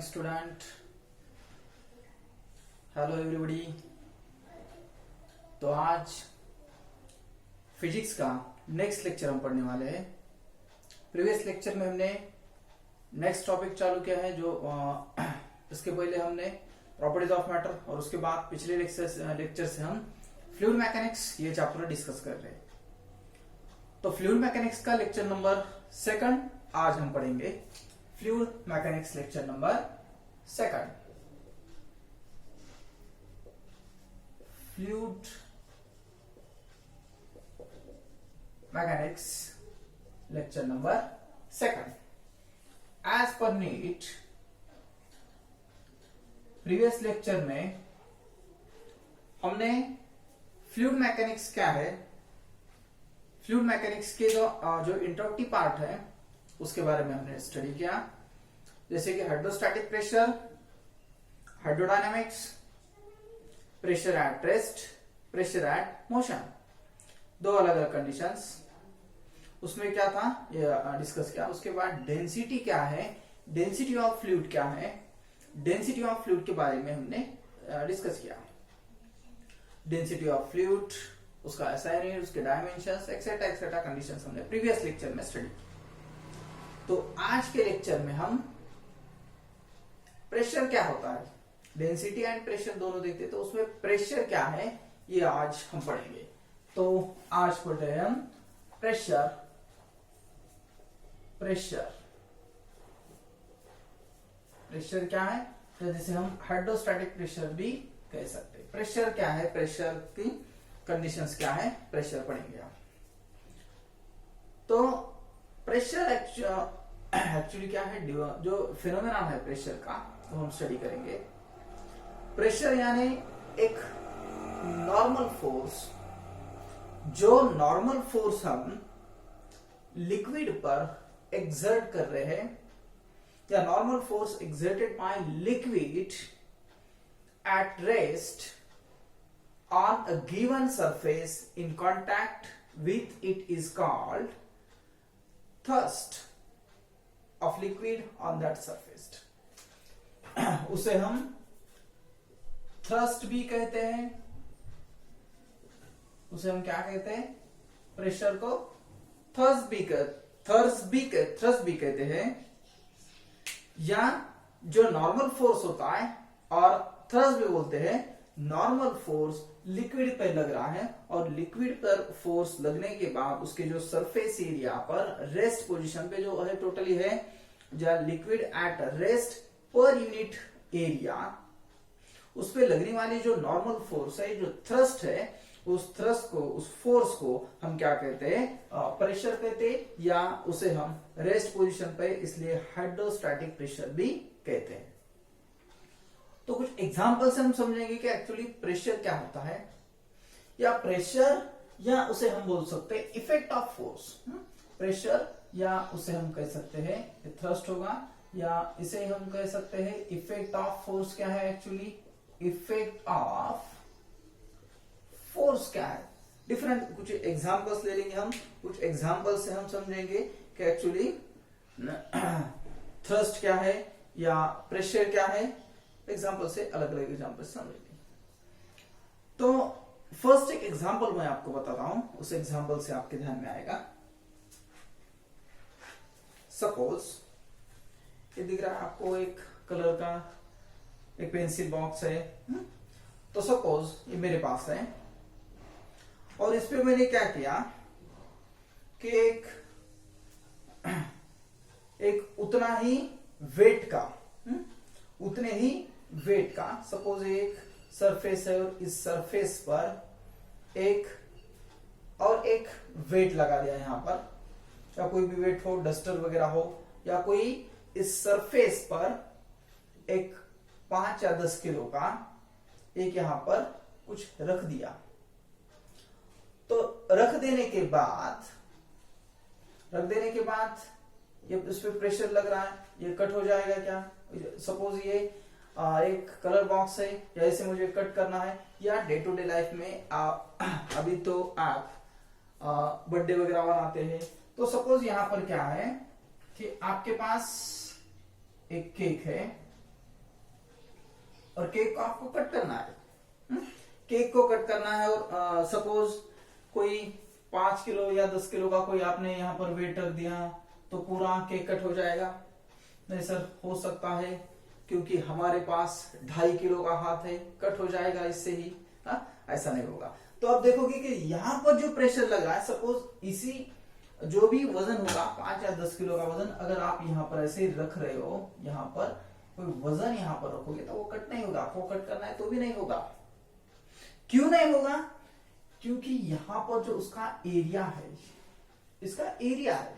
Student. Hello everybody. तो आज physics का नेक्स्ट लेक्चर हम पढ़ने वाले हैं। प्रीवियस लेक्चर में हमने नेक्स्ट टॉपिक चालू किया है जो इसके पहले हमने प्रॉपर्टीज ऑफ मैटर और उसके बाद पिछले लेक्चर से हम फ्लूइड मैकेनिक्स ये चैप्टर डिस्कस कर रहे हैं। तो फ्लूइड मैकेनिक्स का लेक्चर नंबर 2 आज हम पढ़ेंगे। Fluid mechanics lecture number 2। Fluid mechanics lecture number 2। As per neat previous lecture में हमने फ्लूइड मैकेनिक्स क्या है, फ्लूइड मैकेनिक्स के जो इंट्रोडक्टरी पार्ट है उसके बारे में हमने स्टडी किया, जैसे कि hydrostatic pressure, hydrodynamics, pressure at rest, pressure at motion, दो अलग अलग कंडीशंस। उसमें क्या था ये डिस्कस किया। उसके बाद डेंसिटी क्या है, डेंसिटी ऑफ फ्लूइड क्या है, डेंसिटी ऑफ फ्लूइड के बारे में हमने डिस्कस किया। डेंसिटी ऑफ फ्लूइड, उसका SI यूनिट, उसके डायमेंशंस एक्सेट्रा एक्सेट्रा कंडीशंस हमने प्रीवियस लेक्चर में स्टडी की। तो आज के लेक्चर में हम प्रेशर क्या होता है, डेंसिटी एंड प्रेशर दोनों देखते हैं, तो उसमें प्रेशर क्या है ये आज हम पढ़ेंगे। तो आज पढ़ते हैं हम प्रेशर। प्रेशर प्रेशर क्या है, तो जैसे हम हाइड्रोस्टैटिक प्रेशर भी कह सकते हैं। प्रेशर क्या है, प्रेशर की कंडीशंस क्या है, प्रेशर पढ़ेंगे हम। तो प्रेशर एक्चुअली क्या है, जो फिनोमेना है प्रेशर का तो हम स्टडी करेंगे। प्रेशर यानी एक नॉर्मल फोर्स, जो नॉर्मल फोर्स हम लिक्विड पर एक्सर्ट कर रहे हैं, या normal force exerted by liquid at rest on a given surface in contact with it is called thrust of liquid on that surface. उसे हम thrust भी कहते हैं, उसे हम क्या कहते हैं, प्रेशर को thrust भी कहते हैं, या जो नॉर्मल फोर्स होता है, और thrust भी बोलते हैं नॉर्मल फोर्स लिक्विड पर लग रहा है, और लिक्विड पर फोर्स लगने के बाद उसके जो सरफेस एरिया पर रेस्ट पोजीशन पे जो है टोटली है, जो लिक्विड एट रेस्ट पर यूनिट एरिया, उस पे लगने वाली जो नॉर्मल फोर्स है, जो थ्रस्ट है, उस थ्रस्ट को, उस फोर्स को हम क्या कहते हैं, प्रेशर कहते हैं, या उसे हम रेस्ट पोजीशन पे इसलिए हाइड्रोस्टैटिक प्रेशर भी कहते हैं। तो कुछ एग्जांपल से हम समझेंगे कि एक्चुअली प्रेशर क्या होता है, या प्रेशर, या उसे हम बोल सकते हैं इफेक्ट ऑफ फोर्स। प्रेशर, या उसे हम कह सकते हैं थ्रस्ट होगा, या इसे हम कह सकते हैं इफेक्ट ऑफ फोर्स। क्या है एक्चुअली इफेक्ट ऑफ फोर्स क्या है, डिफरेंट कुछ एग्जांपल्स ले लेंगे हम, कुछ एग्जांपल से हम समझेंगे कि एक्चुअली थ्रस्ट क्या है या प्रेशर क्या है। एग्जाम्पल से अलग अलग एग्जाम्पल समझेंगे। तो फर्स्ट एक एग्जाम्पल मैं आपको बताता हूं, उस एग्जाम्पल से आपके ध्यान में आएगा। सपोज ये दिख रहा है आपको एक कलर का एक पेंसिल बॉक्स है। तो सपोज ये मेरे पास है, और इस पे मैंने क्या किया कि एक उतना ही वेट का, उतने ही वेट का, सपोज एक सरफेस है और इस सरफेस पर एक वेट लगा दिया यहां पर, या कोई भी वेट हो, डस्टर वगैरह हो, या कोई इस सरफेस पर एक 5 या 10 किलो का एक यहां पर कुछ रख दिया। तो रख देने के बाद ये उस पर प्रेशर लग रहा है, ये कट हो जाएगा क्या। सपोज ये एक कलर बॉक्स है, या इसे मुझे कट करना है, या डे टू डे लाइफ में अभी तो आप बर्थडे वगैरह बनाते हैं। तो सपोज यहां पर क्या है कि आपके पास एक केक है, और केक को आपको कट करना है। केक को कट करना है और सपोज कोई 5 किलो या 10 किलो का कोई आपने यहाँ पर वेट रख दिया तो पूरा केक कट हो जाएगा? नहीं सर, हो सकता है क्योंकि हमारे पास 2.5 किलो का हाथ है, कट हो जाएगा इससे ही। ऐसा नहीं होगा। तो आप देखोगे कि यहाँ पर जो प्रेशर लग रहा है, सपोज इसी जो भी वजन होगा 5 या 10 किलो का वजन, अगर आप यहाँ पर ऐसे रख रहे हो, यहाँ पर कोई वजन यहाँ पर रखोगे तो वो कट नहीं होगा। आपको कट करना है तो भी नहीं होगा। क्यों नहीं होगा? क्योंकि यहाँ पर जो उसका एरिया है, इसका एरिया है,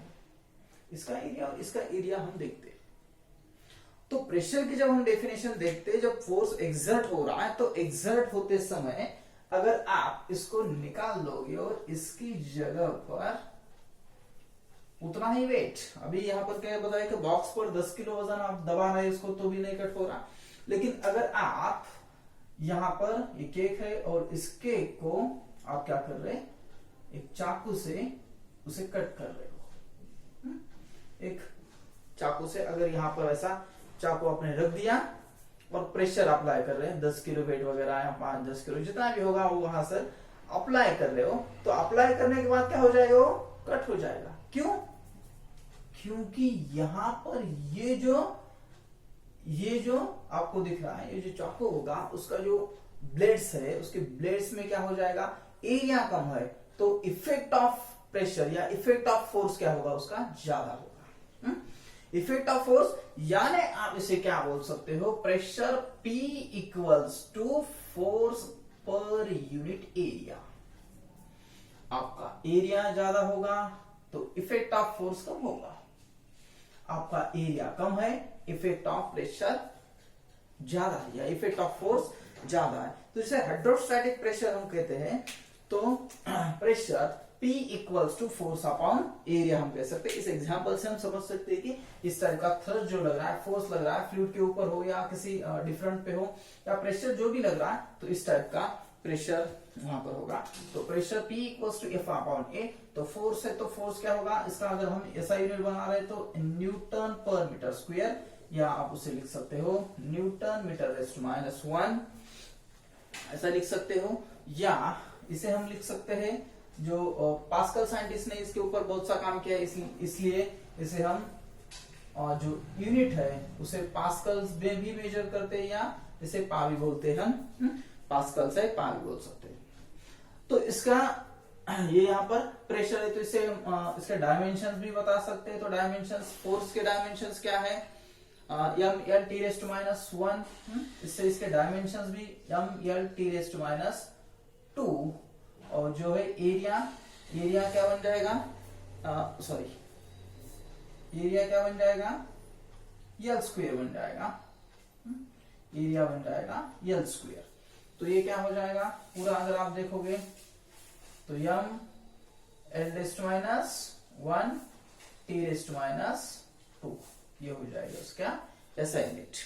इसका एरिया और इसका एरिया हम देखते हैं। तो प्रेशर की जब हम डेफिनेशन देखते हैं, जब फोर्स एक्सर्ट हो रहा है तो एक्सर्ट होते समय अगर आप इसको निकाल लोगे और इसकी जगह पर उतना ही वेट, अभी यहां पर क्या बताया कि बॉक्स पर 10 किलो वजन आप दबा रहे हैं इसको तो भी नहीं कट हो रहा। लेकिन अगर आप यहां पर ये केक है और इस केक को आप क्या कर रहे हैं, एक चाकू से उसे कट कर रहे हो। एक चाकू से अगर यहां पर ऐसा चाकू आपने रख दिया और प्रेशर अप्लाई कर रहे हैं, 10 किलो वेट वगैरह या 5-10 किलो जितना भी होगा वो वहां से अप्लाई कर रहे हो, तो अप्लाई करने के बाद क्या हो जाएगा, वो कट हो जाएगा। क्यों? क्योंकि यहां पर ये जो आपको दिख रहा है, ये जो चाकू होगा उसका जो ब्लेड्स है, उसके ब्लेड्स में क्या हो जाएगा, एरिया कम है, तो इफेक्ट ऑफ प्रेशर या इफेक्ट ऑफ फोर्स क्या होगा, उसका ज्यादा होगा। इफेक्ट ऑफ फोर्स यानी आप इसे क्या बोल सकते हो, pressure P equals to force per unit area. आपका एरिया ज्यादा होगा तो इफेक्ट ऑफ फोर्स कम होगा। आपका एरिया कम है, इफेक्ट ऑफ प्रेशर ज्यादा है या इफेक्ट ऑफ फोर्स ज्यादा है। तो इसे हाइड्रोस्टैटिक प्रेशर हम कहते हैं। तो pressure P equals to force upon area हम कह सकते हैं। इस एग्जांपल से हम समझ सकते हैं कि इस टाइप का थ्रस्ट जो लग रहा है, फोर्स लग रहा है, फ्लूइड के ऊपर हो या किसी डिफरेंट पे हो, या प्रेशर जो भी लग रहा है, तो इस टाइप का प्रेशर वहां पर होगा। तो pressure P equals to F upon A। तो फोर्स है तो फोर्स क्या होगा, इसका अगर हम ऐसा यूनिट बना रहे हैं तो न्यूटन पर मीटर स्क्वायर, या आप उसे लिख सकते हो न्यूटन मीटर रेज़ टू -1, ऐसा लिख सकते हो। या इसे हम लिख सकते हैं, जो पास्कल साइंटिस्ट ने इसके ऊपर बहुत सा काम किया है, इसलिए इसे हम जो यूनिट है उसे पास्कल्स में भी मेजर करते हैं, या इसे पा भी बोलते हैं हम, पास्कल से पा भी बोल सकते हैं। तो इसका ये यहाँ पर प्रेशर है तो इसे इसके डायमेंशंस भी बता सकते हैं। तो डायमेंशंस, फोर्स के डायमेंशंस क्या है, m(L(T)⁻⁻1, इससे इसके डायमेंशंस भी m(L(T)⁻2, और जो है एरिया क्या बन जाएगा, एरिया क्या बन जाएगा, L स्क्वायर बन जाएगा। एरिया बन जाएगा L स्क्वायर। तो ये क्या हो जाएगा पूरा, अगर आप देखोगे तो m(L(-1 T)⁻2 ये हो जाएगा उसका ऐसा यूनिट,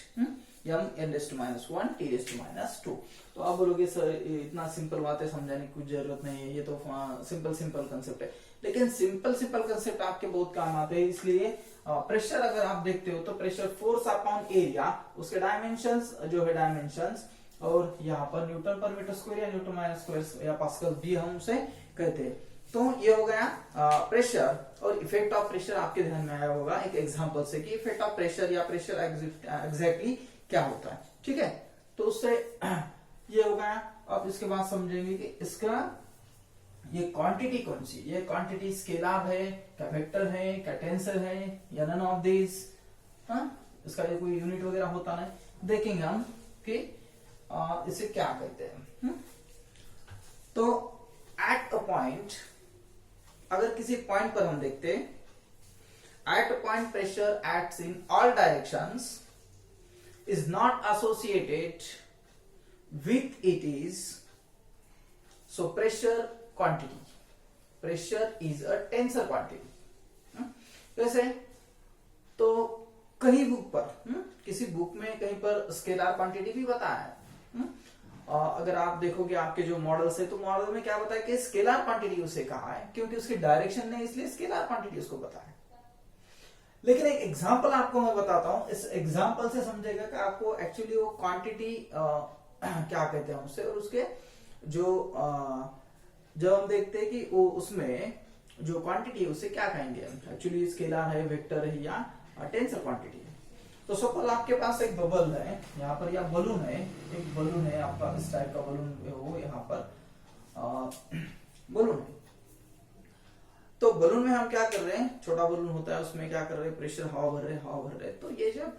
m(L(-1 T)⁻2। तो आप बोलोगे सर इतना सिंपल बातें समझाने की कुछ जरूरत नहीं है, ये तो सिंपल कंसेप्ट है। लेकिन सिंपल कंसेप्ट आपके बहुत काम आते हैं। इसलिए प्रेशर अगर आप देखते हो तो प्रेशर फोर्स अपॉन एरिया, उसके डायमेंशंस जो है डायमेंशंस, और यहाँ पर न्यूटन पर मीटर स्क्वायर या न्यूटन माइनस स्क्वायर या पास्कल भी हम उसे कहते हैं। तो ये हो गया प्रेशर। और इफेक्ट ऑफ प्रेशर आपके ध्यान में आया होगा एक एग्जांपल से कि इफेक्ट ऑफ प्रेशर या प्रेशर एग्जैक्टली क्या होता है। ठीक है, तो उससे ये हो गया। अब इसके बाद समझेंगे कि इसका ये क्वांटिटी कौन सी, ये क्वांटिटी स्केलर है, क्या वेक्टर है, क्या टेंसर है, या नन ऑफ दिस। इसका ये कोई यूनिट वगैरह होता नहीं, देखेंगे हम कि इसे क्या कहते हैं। तो एट अ पॉइंट, अगर किसी पॉइंट पर हम देखते, at a point pressure acts in all directions, is not associated with it is, so pressure quantity, pressure is a tensor quantity. कैसे, तो कहीं बुक पर, किसी बुक में कहीं पर स्केलर क्वांटिटी भी बताया है। अगर आप देखोगे आपके जो मॉडल्स है तो मॉडल में क्या बताया कि स्केलर क्वांटिटी उसे कहा है, क्योंकि उसकी डायरेक्शन ने इसलिए स्केलर क्वांटिटी उसको बताया। लेकिन एक एग्जांपल आपको मैं बताता हूं, इस एग्जांपल से समझेगा कि आपको एक्चुअली वो क्वांटिटी क्या कहते हैं उसे, और उसके जो जब हम देखते हैं कि वो उसमें जो क्वांटिटी है उसे क्या कहेंगे हम, एक्चुअली स्केलर है, वेक्टर है या टेंसर क्वांटिटी है। तो सपोज आपके पास एक बबल है यहाँ पर, या बलून है, एक बलून है आपका, इस टाइप का बलून हो यहाँ पर बलून है। तो बलून में हम क्या कर रहे हैं, छोटा बलून होता है उसमें क्या कर रहे हैं, प्रेशर हवा भर रहे हैं, हवा भर रहे हैं। तो ये जब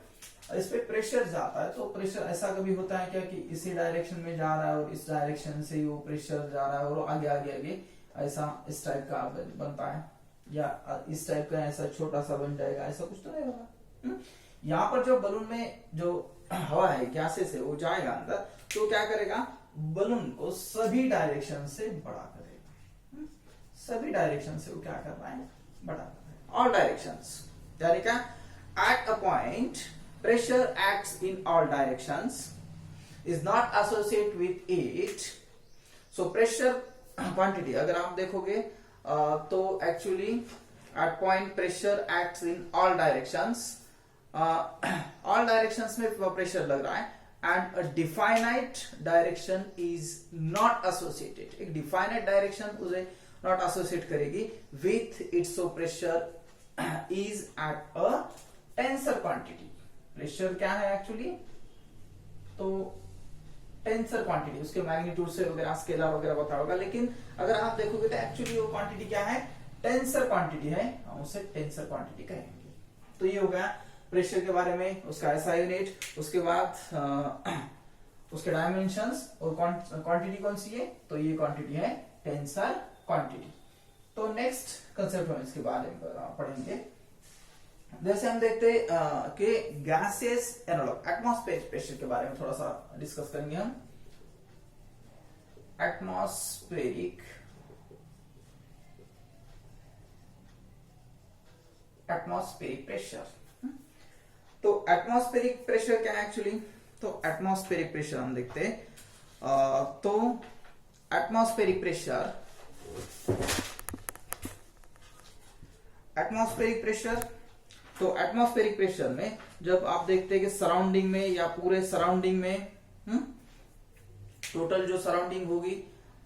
इस पे प्रेशर जाता है तो प्रेशर ऐसा कभी होता है क्या कि इसी डायरेक्शन में जा रहा है और इस डायरेक्शन से वो प्रेशर जा रहा है और आगे आगे आगे ऐसा इस टाइप का बनता है, या इस टाइप का ऐसा छोटा सा बन जाएगा, ऐसा कुछ तो नहीं होगा। यहाँ पर जो बलून में जो हवा है, गैसेस है, वो जाएगा अंदर, तो क्या करेगा, बलून को सभी डायरेक्शन से बड़ा करेगा। सभी डायरेक्शन से वो क्या कर रहा है, बड़ा कर रहा है, ऑल डायरेक्शंस। यानी क्या, at a point pressure acts in all directions, is not associate with it. So pressure quantity अगर आप देखोगे तो actually eight point pressure acts in all directions, all directions में प्रेशर लग रहा है, and a definite direction is not associated. एक definite direction उसे नॉट एसोसिएट करेगी with its, so pressure is at a tensor quantity. Pressure क्या है actually, तो टेंसर क्वांटिटी, उसके मैग्नीट्यूड से वगैरह स्केलर वगैरह बता होगा, लेकिन अगर आप देखोगे तो एक्चुअली वो क्वांटिटी क्या है, टेंसर क्वांटिटी है, हम उसे टेंसर क्वांटिटी कहेंगे। तो ये हो गया प्रेशर के बारे में, उसका एसआई यूनिट, उसके बाद उसके डायमेंशंस, और क्वांटिटी कौन सी है, तो ये क्वांटिटी है टेंसर क्वांटिटी। तो नेक्स्ट कंसेप्ट हम इसके बारे में पढ़ेंगे। जैसे हम देखते हैं कि गैसेस एनालॉग, एटमॉस्फेरिक प्रेशर के बारे में थोड़ा सा डिस्कस करेंगे हम। एटमॉस्फेरिक प्रेशर, तो एटमॉस्फेरिक प्रेशर क्या है एक्चुअली, तो एटमॉस्फेरिक प्रेशर हम देखते हैं। तो एटमॉस्फेरिक प्रेशर, तो एटमॉस्फेरिक प्रेशर में जब आप देखते हैं कि सराउंडिंग में या पूरे सराउंडिंग में टोटल जो सराउंडिंग होगी,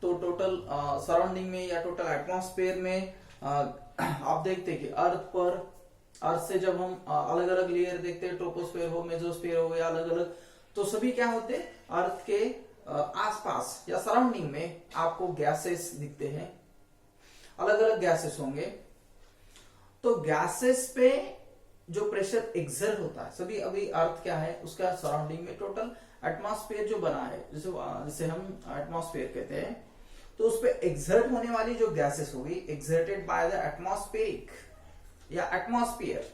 तो टोटल सराउंडिंग में या टोटल एटमॉस्फेयर में आप देखते हैं कि अर्थ से जब हम अलग अलग लेयर देखते हैं, ट्रोपोस्फेयर हो, मेसोस्फेयर हो, या अलग अलग, तो सभी क्या होते हैं, अर्थ के आसपास या सराउंडिंग में आपको गैसेस दिखते हैं, अलग अलग गैसेस होंगे। तो गैसेस पे जो प्रेशर एक्सर्ट होता है, सभी अभी अर्थ क्या है, उसका सराउंडिंग में टोटल एटमॉस्फेयर जो बना है, जिसे हम एटमॉस्फेयर कहते हैं, तो उस पे एक्सर्ट होने वाली जो गैसेस होगी, एक्सर्टेड बाय द एटमॉस्फेरिक या atmosphere,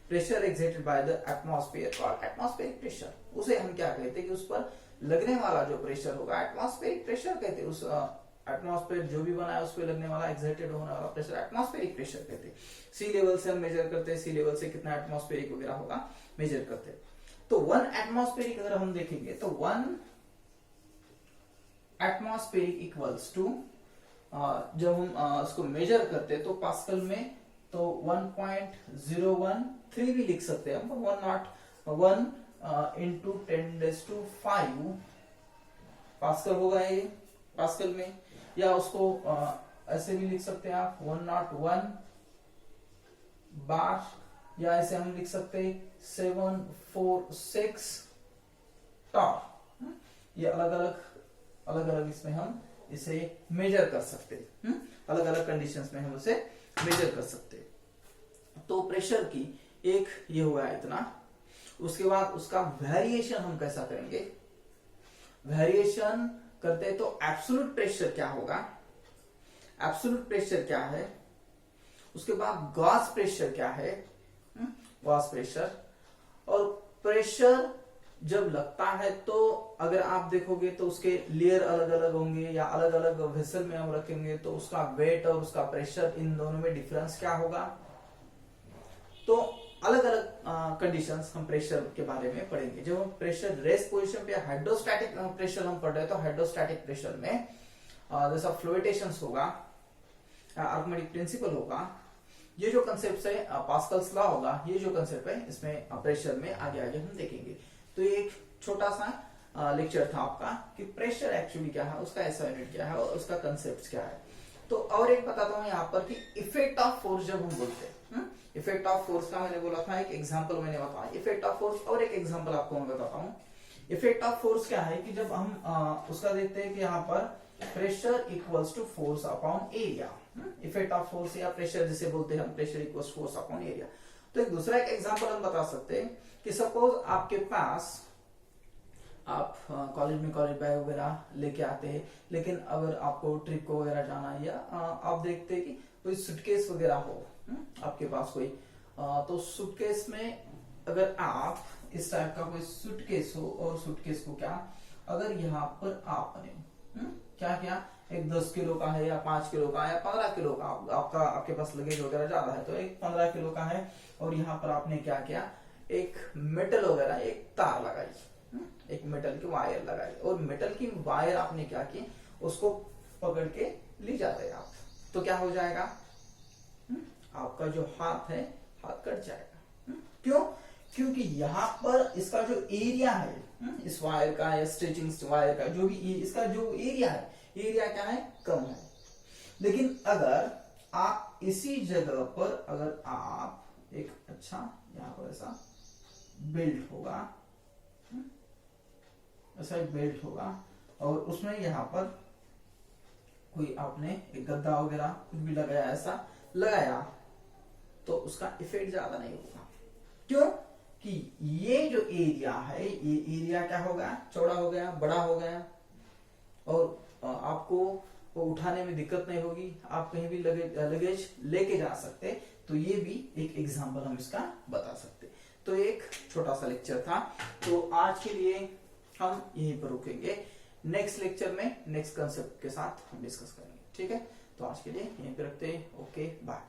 pressure exerted by the atmosphere called atmospheric pressure. उसे हम क्या कहते हैं कि उस पर लगने वाला जो प्रेशर होगा एटमॉस्फेरिक प्रेशर कहते हैं। उस एटमॉस्फेयर जो भी बना है उस पर लगने वाला एक्सर्टेड होने वाला प्रेशर एटमॉस्फेरिक प्रेशर कहते हैं। सी लेवल से हम मेजर करते हैं, सी लेवल से कितना एटमॉस्फेरिक वगैरह होगा मेजर करते हैं। तो 1 एटमॉस्फेरिक अगर हम देखेंगे तो 1 एटमॉस्फेरिक इक्वल्स टू, जब हम उसको मेजर करते हैं तो पास्कल में, तो 1.013 भी लिख सकते हैं हम, 1 into 10⁵ पास्कल होगा ये पास्कल में, या उसको ऐसे भी लिख सकते हैं आप 101 बार, या ऐसे हम लिख सकते हैं 746 टॉर। ये अलग अलग इसमें हम इसे मेजर कर सकते हैं, अलग अलग कंडीशंस में हम उसे मेजर कर सकते हैं। तो प्रेशर की एक ये हुआ इतना, उसके बाद उसका वेरिएशन हम कैसा करेंगे, वेरिएशन करते हैं तो एब्सोल्यूट प्रेशर क्या होगा, एब्सोल्यूट प्रेशर क्या है, उसके बाद गॉस प्रेशर क्या है, गॉस प्रेशर, और प्रेशर जब लगता है तो अगर आप देखोगे तो उसके लेयर अलग अलग होंगे, या अलग अलग वेसल में हम रखेंगे तो उसका वेट और उसका प्रेशर, इन दोनों में डिफरेंस क्या होगा। तो अलग अलग कंडीशंस हम प्रेशर के बारे में पढ़ेंगे। जब हम प्रेशर रेस्ट पोजीशन पे हाइड्रोस्टैटिक प्रेशर हम पढ़ रहे हैं, तो हाइड्रोस्टैटिक प्रेशर में जैसा फ्लोटेशन होगा, आर्किमिडीज प्रिंसिपल होगा, ये जो कंसेप्ट है पास्कल्स लॉ होगा, ये जो कंसेप्ट है इसमें प्रेशर में आगे आगे हम देखेंगे। तो ये एक छोटा सा लेक्चर था आपका कि प्रेशर एक्चुअली क्या है, उसका ऐसा यूनिट क्या है और उसका कंसेप्ट क्या है। तो और एक बताता हूँ यहाँ पर कि इफेक्ट ऑफ फोर्स जब हम बोलते हैं, इफेक्ट ऑफ फोर्स का मैंने बोला था एक एग्जांपल मैंने बताया इफेक्ट ऑफ फोर्स, और एक एग्जांपल आपको मैं बताता हूँ। इफेक्ट ऑफ फोर्स क्या है कि जब हम उसका देखते हैं कि यहाँ पर pressure equals to force upon area, effect of force या प्रेशर जिसे बोलते हैं हम, pressure equals force upon area. तो एक दूसरा एक एग्जांपल हम बता सकते हैं कि सपोज आपके पास आप कॉलेज में कॉलेज बैग वगैरह लेके आते हैं, लेकिन अगर आपको ट्रिप को वगैरह जाना है या आप देखते हैं कि कोई सूटकेस वगैरह हो आपके पास कोई, तो सूटकेस में अगर आप इस टाइप का कोई सूटकेस हो और सूटकेस को क्या अगर यहाँ पर आपने क्या क्या एक 10 किलो का है या 5 किलो का या 15 किलो का आपके पास लगेज वगैरह ज्यादा है, तो एक 15 किलो का है और यहाँ पर आपने क्या किया एक मेटल वगैरह एक तार लगाई, एक मेटल की वायर लगाई और मेटल की वायर आपने क्या की उसको पकड़ के ले जाते आप, तो क्या हो जाएगा आपका जो हाथ है हाथ कट जाएगा। क्यों? क्योंकि यहाँ पर इसका जो एरिया है इस वायर का या स्ट्रेचिंग वायर का जो भी इसका जो एरिया है, एरिया क्या है कम है। लेकिन अगर आप इसी जगह पर अगर आप एक अच्छा यहाँ पर ऐसा बेल्ट होगा, ऐसा एक बेल्ट होगा और उसमें यहाँ पर कोई आपने एक गद्दा वगैरह कुछ भी लगाया, ऐसा लगाया, तो उसका इफेक्ट ज्यादा नहीं होगा। क्यों? कि ये जो एरिया है ये एरिया क्या होगा चौड़ा हो गया, बड़ा हो गया और आपको वो उठाने में दिक्कत नहीं होगी, आप कहीं भी लगेज लेके जा सकते। तो ये भी एक एग्जांपल हम इसका बता सकते। तो एक छोटा सा लेक्चर था, तो आज के लिए हम यहीं पर रुकेंगे। नेक्स्ट लेक्चर में नेक्स्ट कंसेप्ट के साथ हम डिस्कस करेंगे। ठीक है, तो आज के लिए यहीं पे रखते हैं। Okay bye.